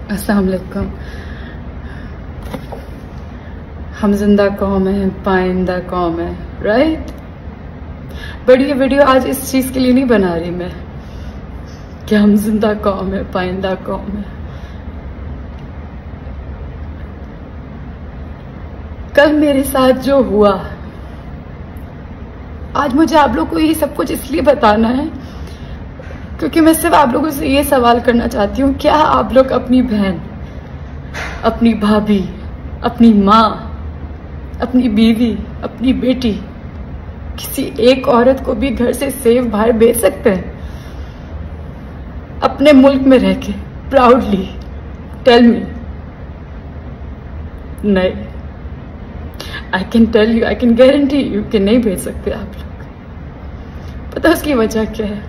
अस्सलाम वालेकुम। हम जिंदा कौम है, पाइंदा कौम है, राइट। बट ये वीडियो आज इस चीज के लिए नहीं बना रही मैं कि हम जिंदा कौम है, पाइंदा कौम है। कल मेरे साथ जो हुआ, आज मुझे आप लोग को ये सब कुछ इसलिए बताना है क्योंकि मैं सिर्फ आप लोगों से ये सवाल करना चाहती हूँ, क्या आप लोग अपनी बहन, अपनी भाभी, अपनी माँ, अपनी बीवी, अपनी बेटी, किसी एक औरत को भी घर से सेफ बाहर भेज सकते हैं अपने मुल्क में रह के प्राउडली? Tell me. नहीं, I can tell you, I can guarantee you कि नहीं भेज सकते आप लोग। पता है उसकी वजह क्या है?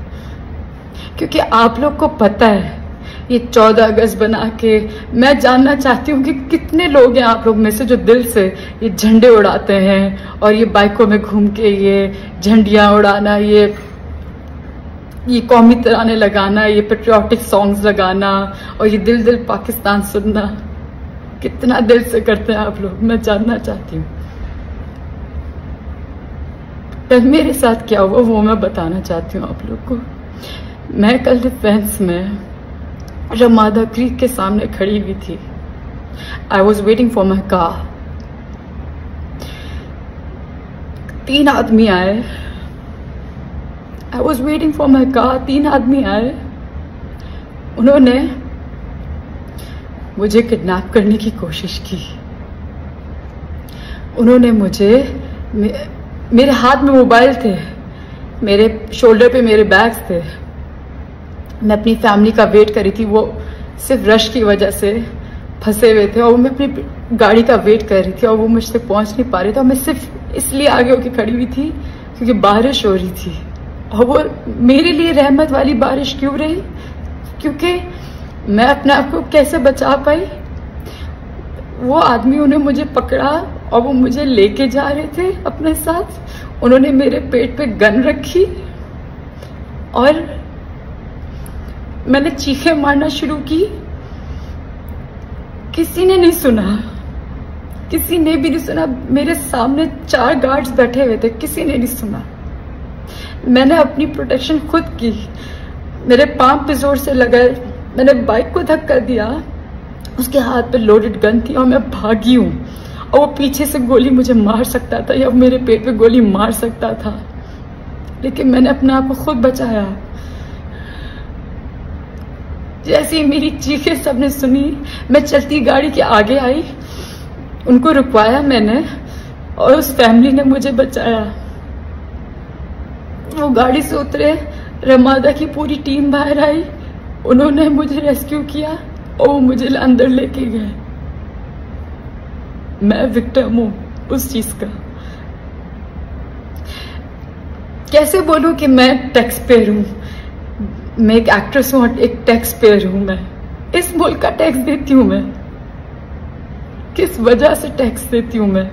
क्योंकि आप लोग को पता है ये 14 अगस्त बना के, मैं जानना चाहती हूँ कि कितने लोग हैं आप लोग में से जो दिल से ये झंडे उड़ाते हैं और ये बाइकों में घूम के ये झंडियां उड़ाना, ये कौमी तराने लगाना, ये पेट्रियाटिक सॉन्ग्स लगाना और ये दिल दिल पाकिस्तान सुनना, कितना दिल से करते हैं आप लोग, मैं जानना चाहती हूँ। कल मेरे साथ क्या हुआ वो मैं बताना चाहती हूँ आप लोग को। मैं कल डिफेंस में रमादा क्रीक के सामने खड़ी हुई थी। I was waiting for my car. 3 आदमी आए। I was waiting for my car. 3 आदमी आए। उन्होंने मुझे किडनैप करने की कोशिश की। उन्होंने मुझे, मेरे हाथ में मोबाइल थे, मेरे शोल्डर पे मेरे बैग्स थे। मैं अपनी फैमिली का वेट कर रही थी, वो सिर्फ रश की वजह से फंसे हुए थे और मैं अपनी गाड़ी का वेट कर रही थी और वो मुझ तक पहुंच नहीं पा रहे थे। और मैं सिर्फ इसलिए आगे होकर खड़ी हुई थी क्योंकि बारिश हो रही थी। और वो मेरे लिए रहमत वाली बारिश क्यों रही? क्योंकि मैं अपने आप को कैसे बचा पाई? वो आदमियों ने मुझे पकड़ा और वो मुझे लेके जा रहे थे अपने साथ। उन्होंने मेरे पेट पे गन रखी और मैंने चीखें मारना शुरू की। किसी ने नहीं सुना, किसी ने भी नहीं सुना। मेरे सामने 4 गार्ड्स बैठे हुए थे, किसी ने नहीं सुना। मैंने अपनी प्रोटेक्शन खुद की। मेरे पांव पे जोर से लगा, मैंने बाइक को धक्का दिया, उसके हाथ पे लोडेड गन थी और मैं भागी हूं। और वो पीछे से गोली मुझे मार सकता था या मेरे पेट पे गोली मार सकता था, लेकिन मैंने अपने आप को खुद बचाया। जैसे ही मेरी चीखें सबने सुनी, मैं चलती गाड़ी के आगे आई, उनको रुकवाया मैंने और उस फैमिली ने मुझे बचाया। वो गाड़ी से उतरे, रमादा की पूरी टीम बाहर आई, उन्होंने मुझे रेस्क्यू किया और वो मुझे अंदर लेके गए। मैं विक्टिम हूं उस चीज का। कैसे बोलूं कि मैं टैक्स पेयर हूं? मैं एक एक्ट्रेस हूं, एक टैक्स पेयर हूं। मैं इस मुल्क का टैक्स देती हूं। मैं किस वजह से टैक्स देती हूं? मैं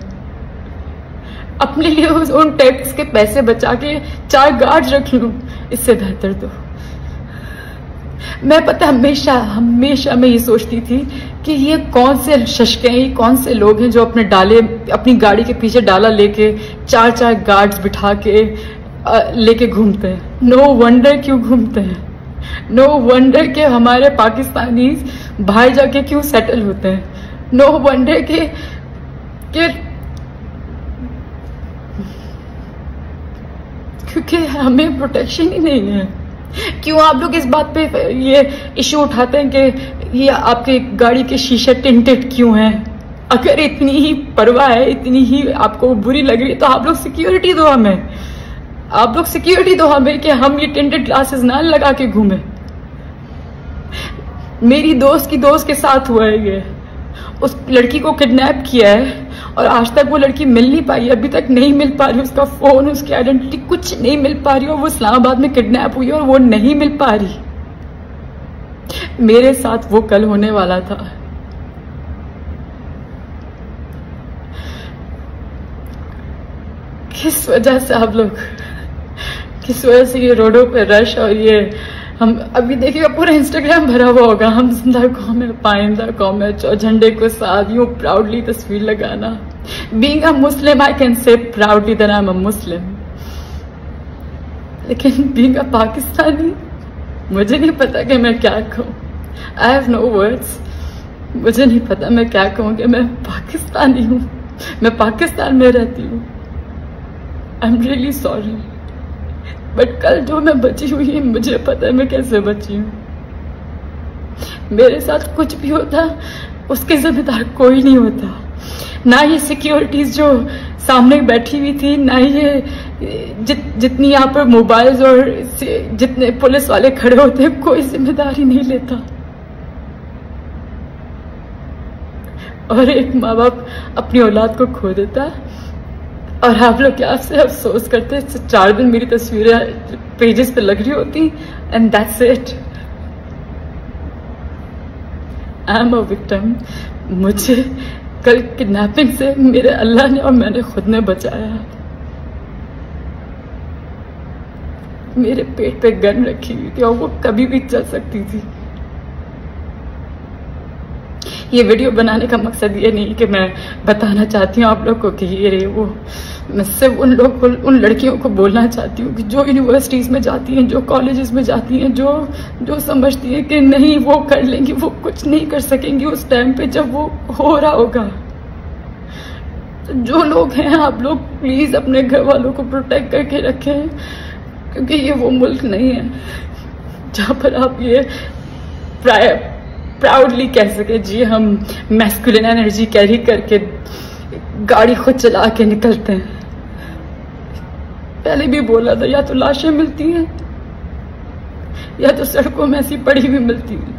अपने लिए उन टैक्स के पैसे बचा के 4 गार्ड रख लूं, इससे बेहतर तो मैं, पता हमेशा मैं ये सोचती थी कि ये कौन से शशके हैं, ये कौन से लोग हैं जो अपनी गाड़ी के पीछे डाला लेके 4 गार्ड्स बिठा के लेके घूमते हैं। नो वंडर क्यों घूमते हैं। नो वंडर के हमारे पाकिस्तानी बाहर जाके क्यों सेटल होते हैं। नो वंडर के क्योंकि हमें प्रोटेक्शन ही नहीं है। क्यों आप लोग इस बात पे ये इश्यू उठाते हैं कि ये आपके गाड़ी के शीशे टिंटेड क्यों हैं? अगर इतनी ही परवाह है, इतनी ही आपको बुरी लग रही है, तो आप लोग सिक्योरिटी दो हमें। आप लोग सिक्योरिटी दो हमें कि हम ये टिंटेड ग्लासेस ना लगा के घूमे। मेरी दोस्त की दोस्त के साथ हुआ है ये। उस लड़की को किडनैप किया है और आज तक वो लड़की मिल नहीं पाई, अभी तक नहीं मिल पा रही। उसका फोन, उसकी आइडेंटिटी कुछ नहीं मिल पा रही और वो इस्लामाबाद में किडनैप हुई और वो नहीं मिल पा रही। मेरे साथ वो कल होने वाला था। किस वजह से आप लोग, किस वजह से ये रोडों पे रश और ये हम अभी देखिएगा पूरा इंस्टाग्राम भरा हुआ होगा, हम जिंदा कौम है, पाइंदा कौम है, झंडे को साथ यूं प्राउडली तस्वीर लगाना। Being a Muslim I can say proudly that I am a Muslim, लेकिन बीइंग अ पाकिस्तानी मुझे नहीं पता कि मैं क्या कहूँ। I have no words. मुझे नहीं पता मैं क्या कहूँ कि मैं पाकिस्तानी हूँ, मैं पाकिस्तान में रहती हूँ। I am really sorry, but कल जो मैं बची हुई है मुझे पता है मैं कैसे बची हूँ। मेरे साथ कुछ भी होता उसके जिम्मेदार कोई नहीं होता, ना ये सिक्योरिटीज जो सामने बैठी हुई थी, ना ये जितनी यहाँ पर मोबाइल्स और जितने पुलिस वाले खड़े होते हैं, कोई जिम्मेदारी नहीं लेता। और एक माँ बाप अपनी औलाद को खो देता है और आप लोग क्या से अफसोस करते हैं। 4 दिन मेरी तस्वीरें पेजेस पे लग रही होती and that's it. I am a victim. मुझे कल किडनैपिंग से मेरे अल्लाह ने और मैंने खुद ने बचाया। मेरे पेट पे गन रखी हुई थी और वो कभी भी चल सकती थी। ये वीडियो बनाने का मकसद ये नहीं कि मैं बताना चाहती हूँ आप लोग को कि ये रे वो। मैं सिर्फ उन लड़कियों को बोलना चाहती हूँ कि जो यूनिवर्सिटीज में जाती हैं, जो कॉलेजेस में जाती हैं, जो समझती हैं कि नहीं वो कर लेंगी, वो कुछ नहीं कर सकेंगी उस टाइम पे जब वो हो रहा होगा। तो जो लोग हैं आप लोग प्लीज अपने घर वालों को प्रोटेक्ट करके रखें, क्योंकि ये वो मुल्क नहीं है जहाँ पर आप ये प्राउडली कह सके जी हम मैस्कुलिन एनर्जी कैरी करके गाड़ी खुद चला के निकलते हैं। पहले भी बोला था, या तो लाशें मिलती हैं या तो सड़कों में ऐसी पड़ी हुई मिलती है।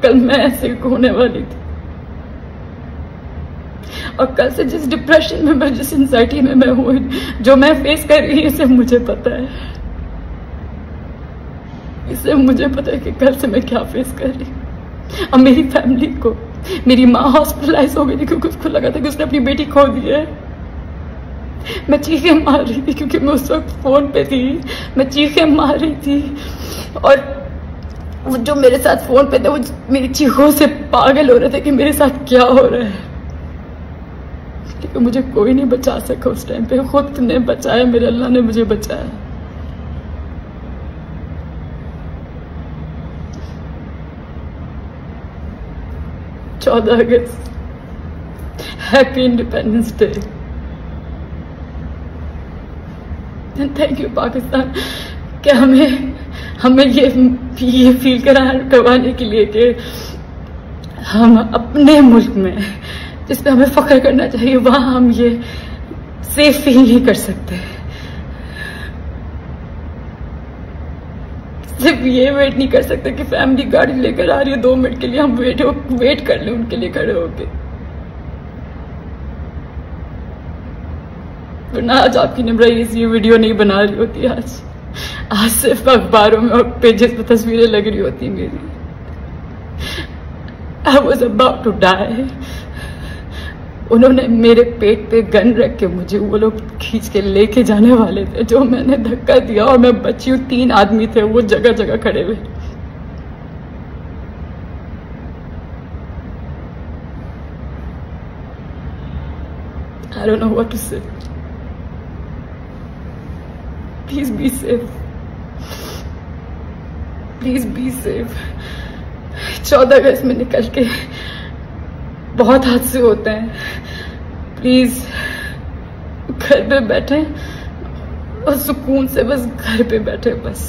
कल मैं ऐसे होने वाली थी और कल से जिस डिप्रेशन में मैं, जिस एंजाइटी में मैं हूँ, जो मैं फेस कर रही हूँ, इसे मुझे पता है। इससे मुझे पता है कि कल से मैं क्या फेस कर रही हूँ। और मेरी फैमिली को, मेरी माँ हॉस्पिटलाइज हो गई थी क्योंकि उसको लगा था कि उसने अपनी बेटी खो दी है। मैं चीखें मार रही थी क्योंकि मैं उस वक्त फोन पे थी। मैं चीखें मार रही थी और वो जो मेरे साथ फोन पे थे वो मेरी चीखों से पागल हो रहे थे कि मेरे साथ क्या हो रहा है। लेकिन मुझे कोई नहीं बचा सका उस टाइम पे। खुद ने बचाया, मेरे अल्लाह ने मुझे बचाया। चौदह अगस्त, happy independence day and thank you Pakistan कि हमें ये फील करवाने के लिए कि हम अपने मुल्क में, जिस पे हमें फख्र करना चाहिए, वहां हम ये सेफ फील नहीं कर सकते। सिर्फ ये वेट नहीं कर सकते कि फैमिली गाड़ी लेकर आ रही है 2 मिनट के लिए, हम वेट कर लें उनके लिए खड़े होके। वरना आज आपकी निमराइज ये वीडियो नहीं बना रही होती। आज सिर्फ अखबारों में और पेजेस पे तस्वीरें लग रही होती मेरी। I was about to die. उन्होंने मेरे पेट पे गन रख के मुझे वो लोग खींच के लेके जाने वाले थे, जो मैंने धक्का दिया और मैं बची हूँ। 3 आदमी थे वो जगह जगह खड़े हुए। I don't know what to say. Please be safe. Please be safe. 14 अगस्त में निकल के बहुत हादसे होते हैं। प्लीज घर पे बैठे और सुकून से बस घर पे बैठे बस।